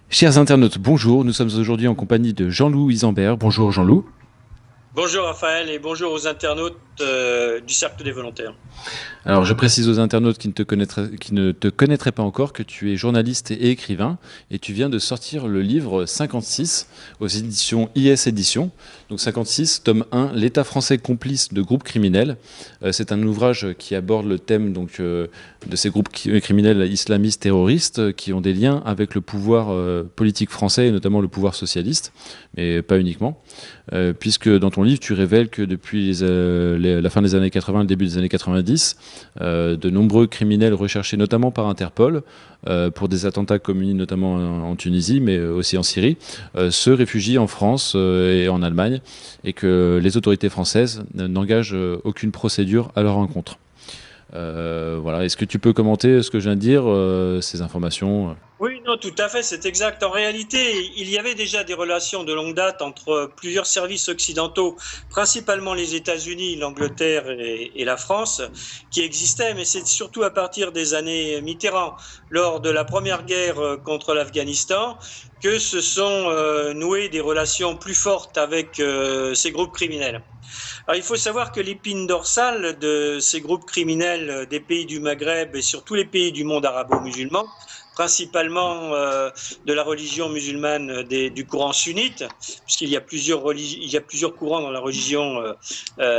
Chers internautes, bonjour. Nous sommes aujourd'hui en compagnie de Jean-Loup Isambert. Bonjour Jean-Loup. Bonjour Raphaël et bonjour aux internautes du Cercle des Volontaires. Alors je précise aux internautes qui ne te connaîtraient pas encore que tu es journaliste et écrivain et tu viens de sortir le livre 56 aux éditions IS Éditions. Donc 56, tome 1, l'État français complice de groupes criminels. C'est un ouvrage qui aborde le thème de ces groupes criminels islamistes terroristes qui ont des liens avec le pouvoir politique français et notamment le pouvoir socialiste, mais pas uniquement. Puisque dans ton livre, tu révèles que depuis la fin des années 80, le début des années 90, de nombreux criminels recherchés notamment par Interpol pour des attentats commis notamment en Tunisie, mais aussi en Syrie, se réfugient en France et en Allemagne, et que les autorités françaises n'engagent aucune procédure à leur encontre. Voilà. Est-ce que tu peux commenter ce que je viens de dire, ces informations ? Oui, non, tout à fait, c'est exact. En réalité, il y avait déjà des relations de longue date entre plusieurs services occidentaux, principalement les États-Unis, l'Angleterre et la France, qui existaient, mais c'est surtout à partir des années Mitterrand, lors de la première guerre contre l'Afghanistan, que se sont nouées des relations plus fortes avec ces groupes criminels. Alors, il faut savoir que l'épine dorsale de ces groupes criminels des pays du Maghreb et sur tous les pays du monde arabo-musulman, principalement de la religion musulmane du courant sunnite, puisqu'il y a plusieurs courants dans la religion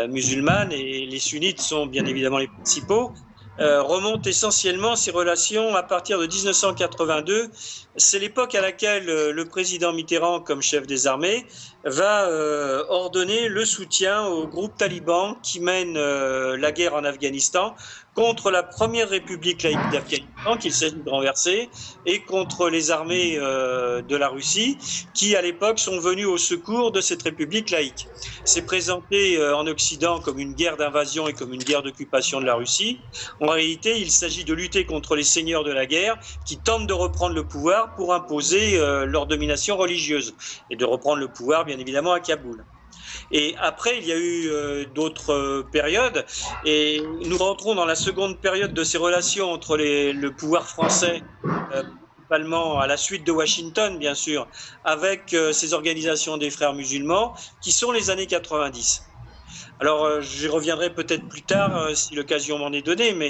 musulmane, et les sunnites sont bien évidemment les principaux, remontent essentiellement ces relations à partir de 1982. C'est l'époque à laquelle le président Mitterrand, comme chef des armées, va ordonner le soutien aux groupes talibans qui mènent la guerre en Afghanistan contre la première république laïque d'Afghanistan qu'il s'agit de renverser et contre les armées de la Russie qui à l'époque sont venues au secours de cette république laïque. C'est présenté en Occident comme une guerre d'invasion et comme une guerre d'occupation de la Russie. En réalité, il s'agit de lutter contre les seigneurs de la guerre qui tentent de reprendre le pouvoir pour imposer leur domination religieuse et de reprendre le pouvoir bien évidemment à Kaboul. Et après, il y a eu d'autres périodes, et nous rentrons dans la seconde période de ces relations entre le pouvoir français, principalement à la suite de Washington, bien sûr, avec ces organisations des frères musulmans, qui sont les années 90. Alors, j'y reviendrai peut-être plus tard si l'occasion m'en est donnée, mais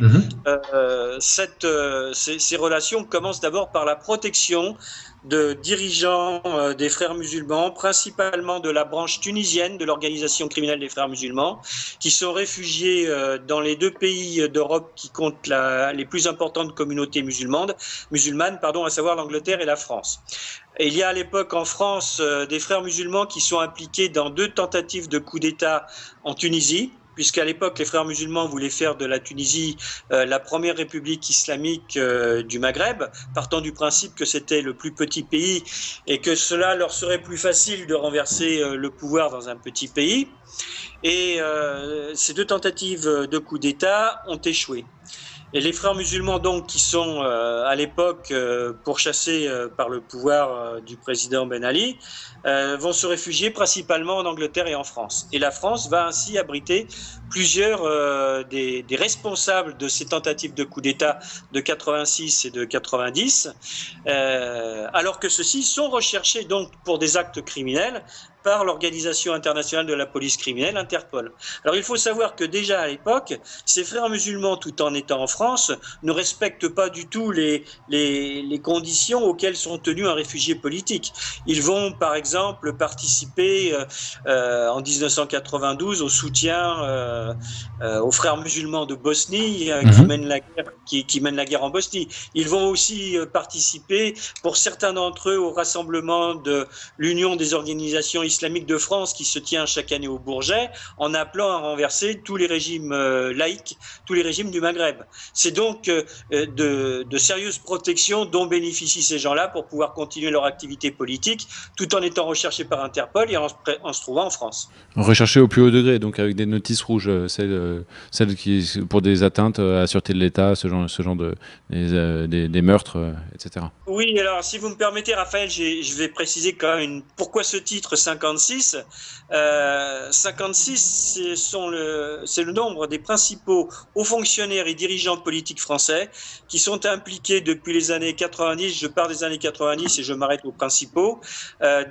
ces relations commencent d'abord par la protection de dirigeants des frères musulmans, principalement de la branche tunisienne de l'organisation criminelle des frères musulmans, qui sont réfugiés dans les deux pays d'Europe qui comptent les plus importantes communautés musulmanes, à savoir l'Angleterre et la France. Et il y a à l'époque en France des frères musulmans qui sont impliqués dans 2 tentatives de coup d'État en Tunisie, puisqu'à l'époque, les frères musulmans voulaient faire de la Tunisie la première république islamique du Maghreb, partant du principe que c'était le plus petit pays et que cela leur serait plus facile de renverser le pouvoir dans un petit pays. Et ces 2 tentatives de coup d'État ont échoué. Et les frères musulmans, donc, qui sont à l'époque pourchassés par le pouvoir du président Ben Ali, vont se réfugier principalement en Angleterre et en France. Et la France va ainsi abriter plusieurs des responsables de ces tentatives de coup d'État de 86 et de 90, alors que ceux-ci sont recherchés donc pour des actes criminels par l'Organisation internationale de la police criminelle, Interpol. Alors il faut savoir que déjà à l'époque, ces frères musulmans, tout en étant en France, ne respectent pas du tout les conditions auxquelles sont tenus un réfugié politique. Ils vont par exemple participer en 1992 au soutien aux frères musulmans de Bosnie qui mènent la guerre en Bosnie. Ils vont aussi participer, pour certains d'entre eux, au rassemblement de l'Union des organisations islamique de France qui se tient chaque année au Bourget, en appelant à renverser tous les régimes laïques, tous les régimes du Maghreb. C'est donc de sérieuses protections dont bénéficient ces gens-là pour pouvoir continuer leur activité politique, tout en étant recherchés par Interpol et en se trouvant en France. Recherchés au plus haut degré, donc avec des notices rouges celles qui pour des atteintes à la sûreté de l'État, ce genre des meurtres, etc. Oui, alors si vous me permettez, Raphaël, je vais préciser quand même pourquoi ce titre 56. 56, c'est le nombre des principaux hauts fonctionnaires et dirigeants politiques français qui sont impliqués depuis les années 90, je pars des années 90 et je m'arrête aux principaux,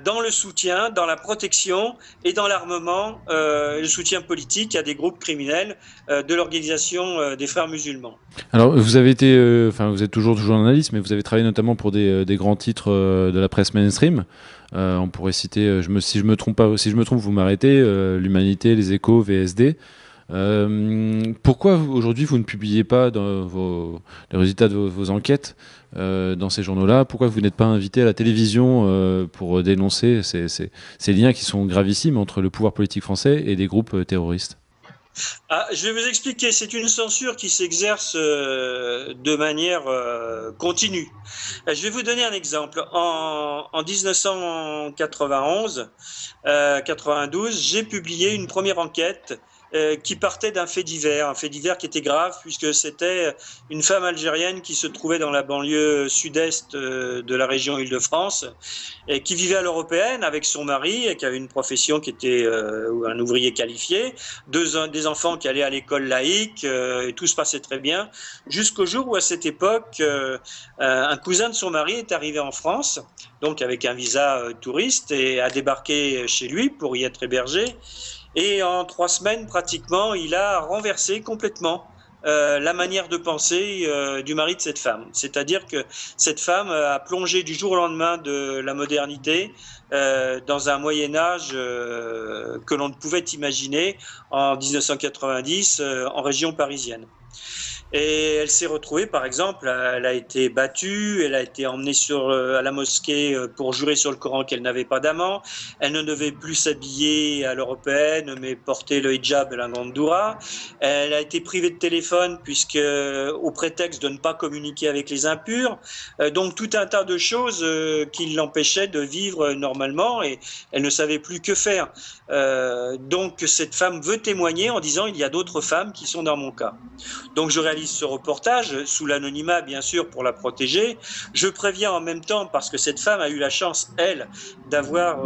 dans le soutien, dans la protection et dans l'armement, le soutien politique à des groupes criminels de l'organisation des Frères musulmans. Alors, vous avez vous êtes toujours journaliste, mais vous avez travaillé notamment pour des grands titres de la presse mainstream. On pourrait citer, si je me trompe, vous m'arrêtez, L'Humanité, Les Échos, VSD. Pourquoi aujourd'hui vous ne publiez pas les résultats de vos enquêtes dans ces journaux-là? Pourquoi vous n'êtes pas invité à la télévision pour dénoncer ces liens qui sont gravissimes entre le pouvoir politique français et des groupes terroristes? Je vais vous expliquer, c'est une censure qui s'exerce de manière continue. Je vais vous donner un exemple. En 1991, 92, j'ai publié une première enquête qui partait d'un fait divers, un fait divers qui était grave puisque c'était une femme algérienne qui se trouvait dans la banlieue sud-est de la région Île-de-France et qui vivait à l'européenne avec son mari et qui avait une profession qui était un ouvrier qualifié, des enfants qui allaient à l'école laïque et tout se passait très bien jusqu'au jour où à cette époque un cousin de son mari est arrivé en France, donc avec un visa touriste, et a débarqué chez lui pour y être hébergé. Et en 3 semaines, pratiquement, il a renversé complètement la manière de penser du mari de cette femme. C'est-à-dire que cette femme a plongé du jour au lendemain de la modernité dans un Moyen-Âge que l'on ne pouvait imaginer en 1990 en région parisienne. Et elle s'est retrouvée, par exemple, elle a été battue, elle a été emmenée à la mosquée pour jurer sur le Coran qu'elle n'avait pas d'amant. Elle ne devait plus s'habiller à l'européenne, mais porter le hijab et la gandoura. Elle a été privée de téléphone puisque, au prétexte de ne pas communiquer avec les impurs. Donc tout un tas de choses qui l'empêchaient de vivre normalement et elle ne savait plus que faire. Donc cette femme veut témoigner en disant il y a d'autres femmes qui sont dans mon cas. Donc je réalise ce reportage sous l'anonymat bien sûr pour la protéger. Je préviens en même temps parce que cette femme a eu la chance, elle, d'avoir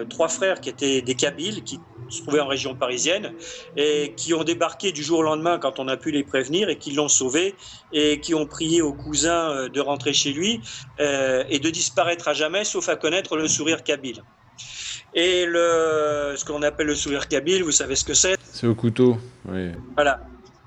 3 frères qui étaient des Kabyles, qui se trouvaient en région parisienne et qui ont débarqué du jour au lendemain quand on a pu les prévenir et qui l'ont sauvée et qui ont prié au cousin de rentrer chez lui et de disparaître à jamais sauf à connaître le sourire kabyle. Et ce qu'on appelle le sourire kabyle, vous savez ce que c'est? C'est au couteau, oui. Voilà.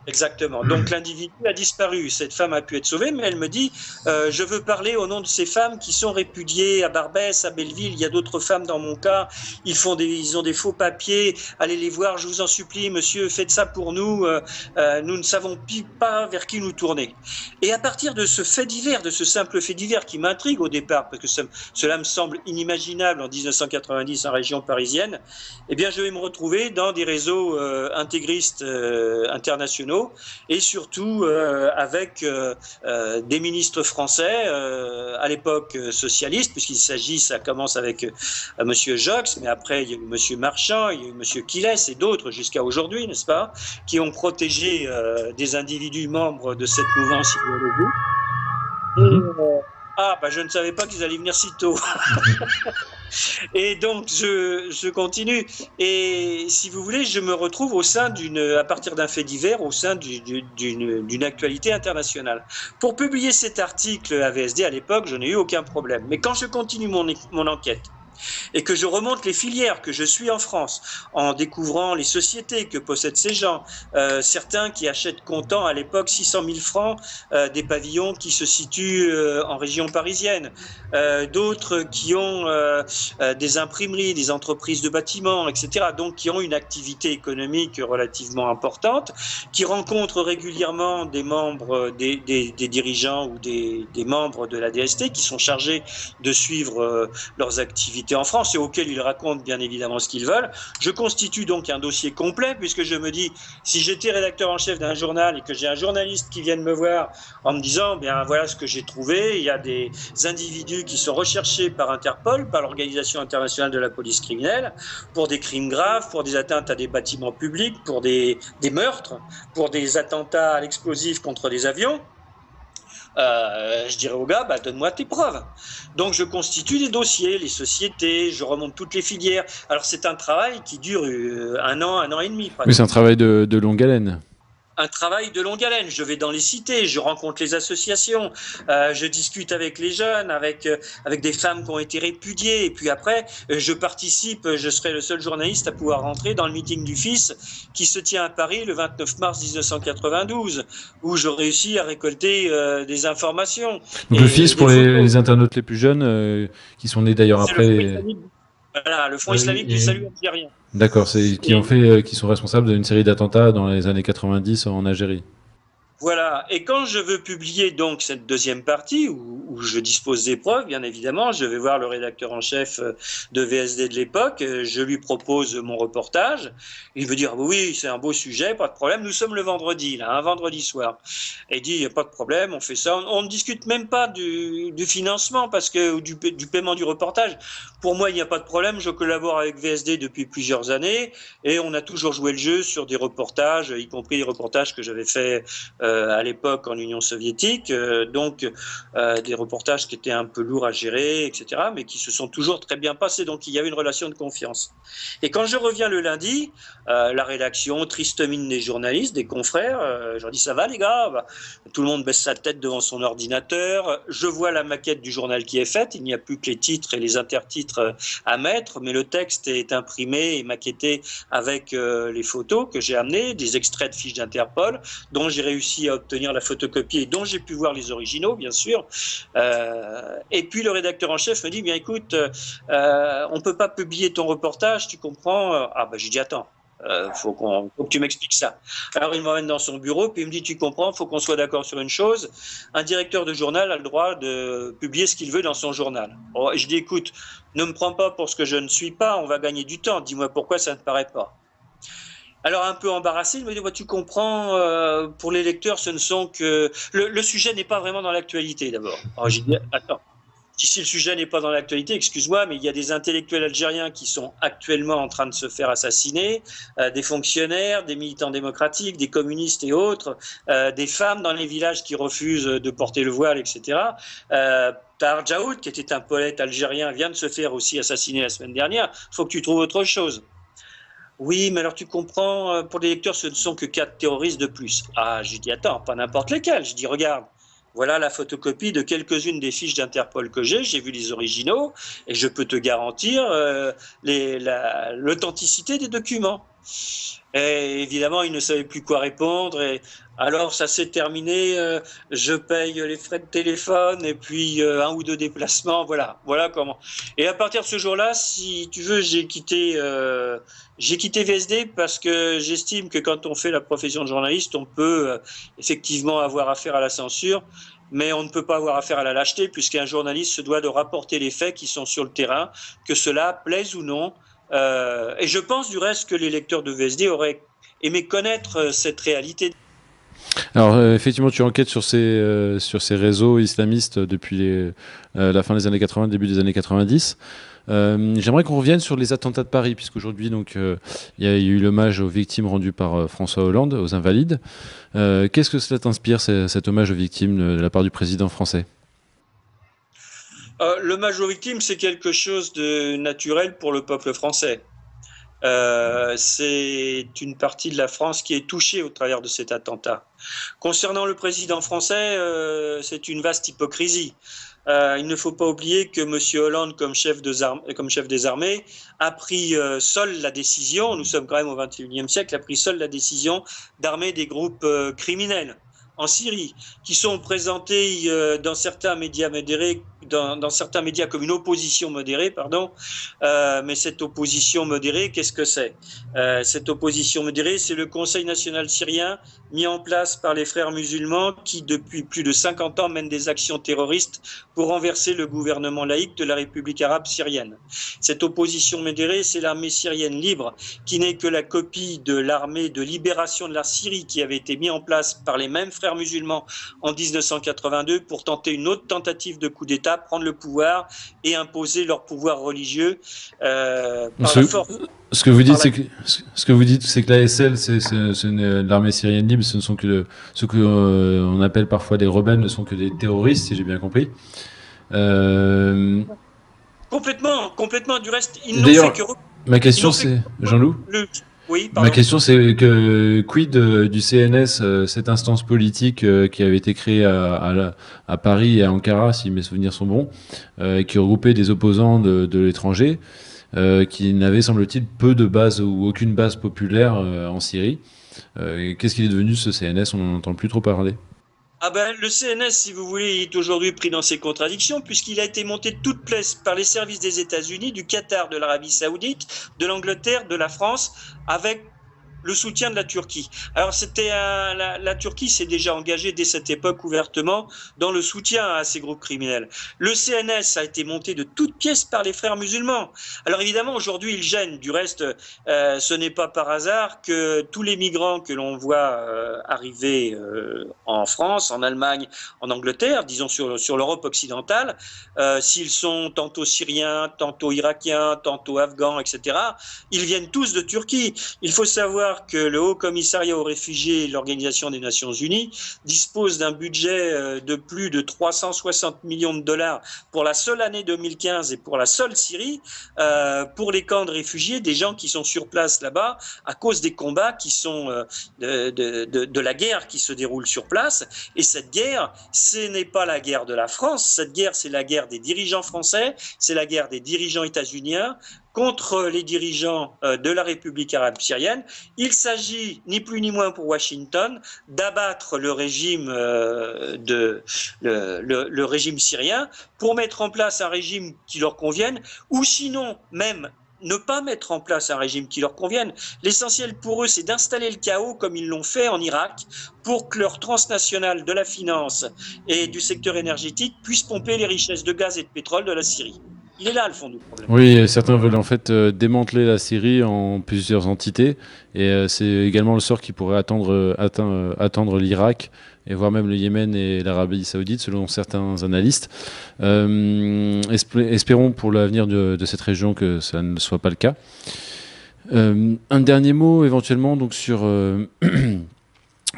Exactement. Donc l'individu a disparu. Cette femme a pu être sauvée, mais elle me dit je veux parler au nom de ces femmes qui sont répudiées à Barbès, à Belleville. Il y a d'autres femmes dans mon cas. Ils ont des faux papiers. Allez les voir, je vous en supplie, monsieur, faites ça pour nous. Nous ne savons pas vers qui nous tourner. Et à partir de ce fait divers, de ce simple fait divers qui m'intrigue au départ, parce que cela me semble inimaginable en 1990 en région parisienne, eh bien je vais me retrouver dans des réseaux intégristes internationaux. Et surtout avec des ministres français, à l'époque socialistes, puisqu'il s'agit, ça commence avec monsieur Jox, mais après il y a eu monsieur Marchand, il y a eu monsieur Quilès et d'autres jusqu'à aujourd'hui, n'est-ce pas, qui ont protégé des individus membres de cette mouvance idéologique. Je ne savais pas qu'ils allaient venir si tôt. Et donc, je continue. Et si vous voulez, je me retrouve à partir d'un fait divers, au sein d'une actualité internationale. Pour publier cet article à VSD à l'époque, je n'ai eu aucun problème. Mais quand je continue mon enquête, et que je remonte les filières que je suis en France, en découvrant les sociétés que possèdent ces gens, certains qui achètent comptant à l'époque 600 000 francs des pavillons qui se situent en région parisienne, d'autres qui ont des imprimeries, des entreprises de bâtiments, etc., donc qui ont une activité économique relativement importante, qui rencontrent régulièrement des membres, des dirigeants ou des membres de la DST qui sont chargés de suivre leurs activités activités en France et auxquels ils racontent bien évidemment ce qu'ils veulent. Je constitue donc un dossier complet puisque je me dis, si j'étais rédacteur en chef d'un journal et que j'ai un journaliste qui vient me voir en me disant, bien voilà ce que j'ai trouvé, il y a des individus qui sont recherchés par Interpol, par l'Organisation internationale de la police criminelle, pour des crimes graves, pour des atteintes à des bâtiments publics, pour des meurtres, pour des attentats à l'explosif contre des avions. Je dirais au gars, donne-moi tes preuves. Donc je constitue des dossiers, les sociétés, je remonte toutes les filières. Alors c'est un travail qui dure un an et demi. Oui, c'est un travail de longue haleine. Un travail de longue haleine. Je vais dans les cités, je rencontre les associations, je discute avec les jeunes, avec des femmes qui ont été répudiées. Et puis après, je participe, je serai le seul journaliste à pouvoir rentrer dans le meeting du Fils qui se tient à Paris le 29 mars 1992, où je réussis à récolter des informations. Donc le Fils, pour les internautes les plus jeunes, qui sont nés d'ailleurs après... Voilà, le Front islamique du salut algérien. D'accord, qui sont responsables d'une série d'attentats dans les années 90 en Algérie. Voilà, et quand je veux publier donc cette deuxième partie, où je dispose des preuves, bien évidemment, je vais voir le rédacteur en chef de VSD de l'époque, je lui propose mon reportage, il veut dire oui, c'est un beau sujet, pas de problème, nous sommes le vendredi, là, un vendredi soir. Et il dit, pas de problème, on fait ça, on ne discute même pas du financement, parce que du paiement du reportage. Pour moi, il n'y a pas de problème, je collabore avec VSD depuis plusieurs années, et on a toujours joué le jeu sur des reportages, y compris des reportages que j'avais fait à l'époque en Union soviétique, donc des reportages qui étaient un peu lourds à gérer, etc., mais qui se sont toujours très bien passés, donc il y avait une relation de confiance. Et quand je reviens le lundi, la rédaction, triste mine des journalistes, des confrères, je leur dis ça va les gars, tout le monde baisse sa tête devant son ordinateur, je vois la maquette du journal qui est faite, il n'y a plus que les titres et les intertitres à mettre, mais le texte est imprimé et maquetté avec les photos que j'ai amenées, des extraits de fiches d'Interpol, dont j'ai réussi à obtenir la photocopie et dont j'ai pu voir les originaux, bien sûr. Et puis le rédacteur en chef me dit, bien écoute, on ne peut pas publier ton reportage, tu comprends? J'ai dit, attends. Faut que tu m'expliques ça. Alors il m'emmène dans son bureau, puis il me dit, tu comprends, faut qu'on soit d'accord sur une chose, un directeur de journal a le droit de publier ce qu'il veut dans son journal. Et je dis, écoute, ne me prends pas pour ce que je ne suis pas, on va gagner du temps, dis-moi pourquoi ça ne te paraît pas. Alors un peu embarrassé, il me dit, tu comprends, pour les lecteurs, ce ne sont que... Le sujet n'est pas vraiment dans l'actualité d'abord. Alors j'ai dit, attends. Si le sujet n'est pas dans l'actualité, excuse-moi, mais il y a des intellectuels algériens qui sont actuellement en train de se faire assassiner, des fonctionnaires, des militants démocratiques, des communistes et autres, des femmes dans les villages qui refusent de porter le voile, etc. Tahar Djaoud, qui était un poète algérien, vient de se faire aussi assassiner la semaine dernière. Il faut que tu trouves autre chose. Oui, mais alors tu comprends, pour les lecteurs, ce ne sont que 4 terroristes de plus. Je lui dis, attends, pas n'importe lesquels. Je dis, regarde. Voilà la photocopie de quelques-unes des fiches d'Interpol que j'ai vu les originaux et je peux te garantir l'authenticité des documents. Et évidemment, il ne savait plus quoi répondre et alors ça s'est terminé, je paye les frais de téléphone et puis 1 ou 2 déplacements, voilà comment. Et à partir de ce jour-là, si tu veux, j'ai quitté VSD parce que j'estime que quand on fait la profession de journaliste, on peut effectivement avoir affaire à la censure, mais on ne peut pas avoir affaire à la lâcheté puisqu'un journaliste se doit de rapporter les faits qui sont sur le terrain, que cela plaise ou non. Et je pense du reste que les lecteurs de VSD auraient aimé connaître cette réalité. Alors effectivement, tu enquêtes sur ces réseaux islamistes depuis la fin des années 80, début des années 90. J'aimerais qu'on revienne sur les attentats de Paris, puisqu'aujourd'hui il y a eu l'hommage aux victimes rendu par François Hollande, aux Invalides. Qu'est-ce que cela t'inspire, cet hommage aux victimes de la part du président français ? L'hommage aux victimes, c'est quelque chose de naturel pour le peuple français. C'est une partie de la France qui est touchée au travers de cet attentat. Concernant le président français, c'est une vaste hypocrisie. Il ne faut pas oublier que M. Hollande, comme chef des armées, a pris seul la décision, nous sommes quand même au XXIe siècle, a pris seul la décision d'armer des groupes criminels en Syrie, qui sont présentés dans certains médias modérés dans certains médias comme une opposition modérée, pardon. Mais cette opposition modérée, qu'est-ce que c'est? Cette opposition modérée, c'est le Conseil national syrien mis en place par les frères musulmans qui, depuis plus de 50 ans, mènent des actions terroristes pour renverser le gouvernement laïque de la République arabe syrienne. Cette opposition modérée, c'est l'armée syrienne libre, qui n'est que la copie de l'armée de libération de la Syrie qui avait été mise en place par les mêmes frères musulmans en 1982 pour tenter une autre tentative de coup d'État, prendre le pouvoir et imposer leur pouvoir religieux par la force. Ce que vous dites, c'est que l'ASL, l'armée syrienne libre, ce ne sont que ce que on appelle parfois des rebelles, ne sont que des terroristes, si j'ai bien compris. Complètement. Du reste, ils n'ont D'ailleurs, fait que. Ma question, c'est Jean-Loup. Oui, pardon. Ma question, c'est que quid du CNS, cette instance politique qui avait été créée à Paris et à Ankara, si mes souvenirs sont bons, qui regroupait des opposants de l'étranger, qui n'avait, semble-t-il, peu de base ou aucune base populaire en Syrie. Qu'est-ce qu'il est devenu ce CNS? On n'en entend plus trop parler. Le CNS, si vous voulez, est aujourd'hui pris dans ses contradictions puisqu'il a été monté de toutes pièces par les services des États-Unis, du Qatar, de l'Arabie Saoudite, de l'Angleterre, de la France, avec le soutien de la Turquie. Alors la Turquie s'est déjà engagée dès cette époque ouvertement dans le soutien à ces groupes criminels. Le CNS a été monté de toutes pièces par les frères musulmans. Alors évidemment aujourd'hui il gêne. Du reste, ce n'est pas par hasard que tous les migrants que l'on voit arriver en France, en Allemagne, en Angleterre, disons sur l'Europe occidentale, s'ils sont tantôt syriens, tantôt irakiens, tantôt afghans, etc., ils viennent tous de Turquie. Il faut savoir que le Haut Commissariat aux réfugiés de l'Organisation des Nations Unies dispose d'un budget de plus de 360 millions de dollars pour la seule année 2015 et pour la seule Syrie, pour les camps de réfugiés, des gens qui sont sur place là-bas à cause des combats qui sont de la guerre qui se déroule sur place. Et cette guerre, ce n'est pas la guerre de la France, cette guerre, c'est la guerre des dirigeants français, c'est la guerre des dirigeants états-uniens contre les dirigeants de la République arabe syrienne. Il s'agit, ni plus ni moins pour Washington, d'abattre le régime, le régime syrien pour mettre en place un régime qui leur convienne, ou sinon même ne pas mettre en place un régime qui leur convienne. L'essentiel pour eux, c'est d'installer le chaos comme ils l'ont fait en Irak pour que leur transnationale de la finance et du secteur énergétique puisse pomper les richesses de gaz et de pétrole de la Syrie. Il est là le fond du problème. Oui, certains veulent en fait démanteler la Syrie en plusieurs entités, et c'est également le sort qui pourrait attendre l'Irak, et voire même le Yémen et l'Arabie Saoudite, selon certains analystes. Espérons pour l'avenir de cette région que ça ne soit pas le cas. Un dernier mot éventuellement donc sur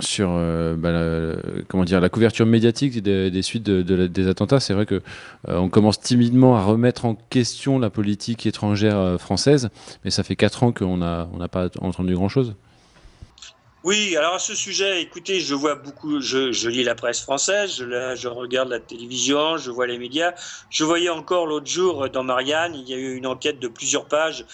la couverture médiatique des suites des attentats. C'est vrai que on commence timidement à remettre en question la politique étrangère française, mais ça fait 4 ans qu'on n'a pas entendu grand-chose. Oui, alors à ce sujet, écoutez, je vois beaucoup, je lis la presse française, je regarde la télévision, je vois les médias. Je voyais encore l'autre jour dans Marianne, il y a eu une enquête de plusieurs pages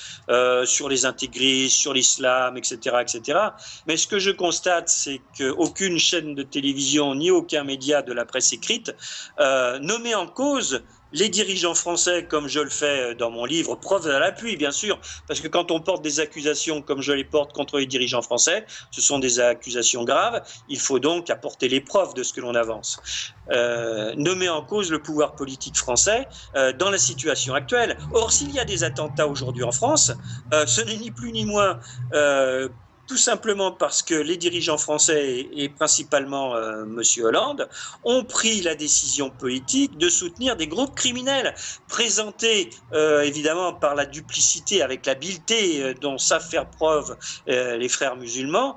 sur les intégristes, sur l'islam, etc., etc. Mais ce que je constate, c'est qu'aucune chaîne de télévision ni aucun média de la presse écrite ne met en cause les dirigeants français, comme je le fais dans mon livre, preuve à l'appui, bien sûr, parce que quand on porte des accusations comme je les porte contre les dirigeants français, ce sont des accusations graves, il faut donc apporter les preuves de ce que l'on avance. Ne en cause le pouvoir politique français dans la situation actuelle. Or, s'il y a des attentats aujourd'hui en France, ce n'est ni plus ni moins tout simplement parce que les dirigeants français, et principalement M. Hollande, ont pris la décision politique de soutenir des groupes criminels, présentés évidemment par la duplicité, avec l'habileté dont savent faire preuve les frères musulmans,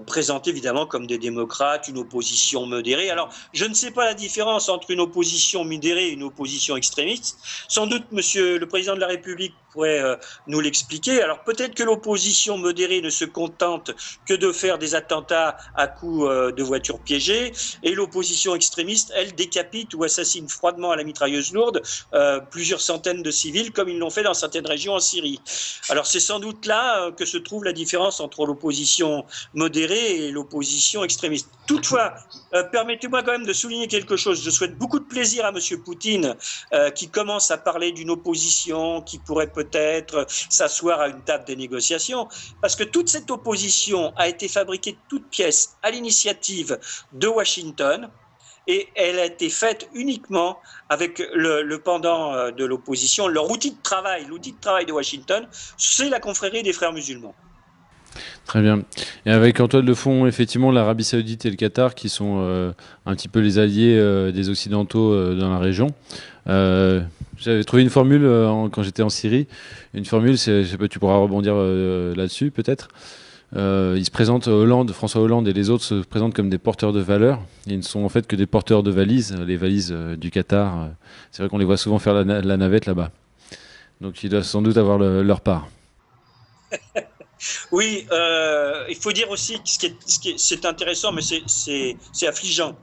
présentés évidemment comme des démocrates, une opposition modérée. Alors, je ne sais pas la différence entre une opposition modérée et une opposition extrémiste. Sans doute, Monsieur le Président de la République pourrait nous l'expliquer. Alors peut-être que l'opposition modérée ne se contente que de faire des attentats à coups de voitures piégées, et l'opposition extrémiste, elle, décapite ou assassine froidement à la mitrailleuse lourde plusieurs centaines de civils, comme ils l'ont fait dans certaines régions en Syrie. Alors c'est sans doute là que se trouve la différence entre l'opposition modérée et l'opposition extrémiste. Toutefois, permettez-moi quand même de souligner quelque chose. Je souhaite beaucoup de plaisir à M. Poutine, qui commence à parler d'une opposition qui pourrait peut-être s'asseoir à une table des négociations, parce que toute cette opposition a été fabriquée de toutes pièces à l'initiative de Washington, et elle a été faite uniquement avec le pendant de l'opposition. Leur outil de travail de Washington, c'est la confrérie des frères musulmans. Très bien. Et avec en toile de fond, effectivement, l'Arabie Saoudite et le Qatar, qui sont un petit peu les alliés des Occidentaux dans la région. J'avais trouvé une formule quand j'étais en Syrie. Une formule, je sais pas, tu pourras rebondir là-dessus, peut-être. Ils se présentent, François Hollande et les autres se présentent comme des porteurs de valeurs. Ils ne sont en fait que des porteurs de valises, les valises du Qatar. C'est vrai qu'on les voit souvent faire la navette là-bas. Donc ils doivent sans doute avoir leur part. Oui, il faut dire aussi que c'est intéressant, mais c'est affligeant.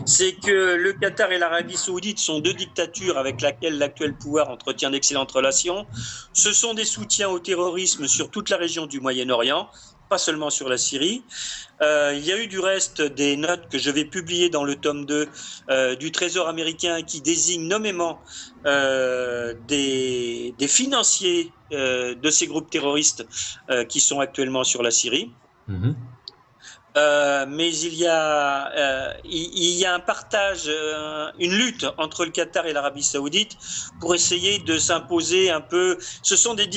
C'est que le Qatar et l'Arabie Saoudite sont deux dictatures avec lesquelles l'actuel pouvoir entretient d'excellentes relations. Ce sont des soutiens au terrorisme sur toute la région du Moyen-Orient, pas seulement sur la Syrie. Il y a eu du reste des notes que je vais publier dans le tome 2 du Trésor américain qui désignent nommément des financiers de ces groupes terroristes qui sont actuellement sur la Syrie. Mmh. Mais il y a un partage, une lutte entre le Qatar et l'Arabie Saoudite pour essayer de s'imposer un peu. Ce sont des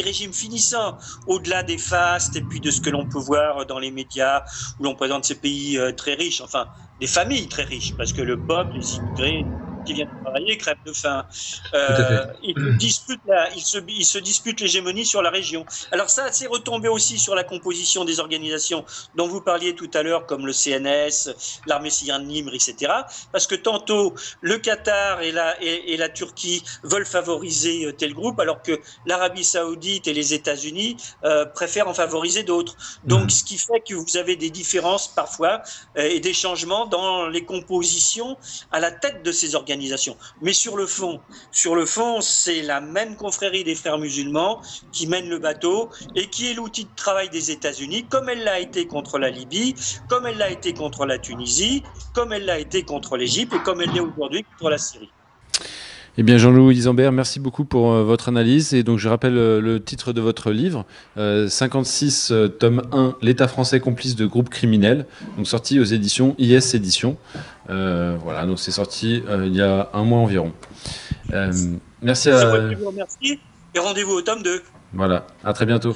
régimes finissants, au-delà des fastes et puis de ce que l'on peut voir dans les médias où l'on présente ces pays très riches, enfin des familles très riches, parce que le peuple, les immigrés qui viennent travailler crèvent de faim. Ils se disputent l'hégémonie sur la région. Alors ça, c'est retombé aussi sur la composition des organisations dont vous parliez tout à l'heure, comme le CNS, l'armée syrienne Nimr, etc. Parce que tantôt, le Qatar et la Turquie veulent favoriser tel groupe, alors que l'Arabie Saoudite et les États-Unis préfèrent en favoriser d'autres. Donc, ce qui fait que vous avez des différences parfois et des changements dans les compositions à la tête de ces organisations. Mais sur le fond, c'est la même confrérie des frères musulmans qui mène le bateau et qui est l'outil de travail des États-Unis, comme elle l'a été contre la Libye, comme elle l'a été contre la Tunisie, comme elle l'a été contre l'Égypte et comme elle l'est aujourd'hui contre la Syrie. Eh bien, Jean-Louis Isambert, merci beaucoup pour votre analyse. Et donc, je rappelle le titre de votre livre, 56, tome 1, L'État français complice de groupes criminels, donc sorti aux éditions IS Éditions. Voilà, donc c'est sorti il y a un mois environ. Merci à... Je vous remercie et rendez-vous au tome 2. Voilà, à très bientôt.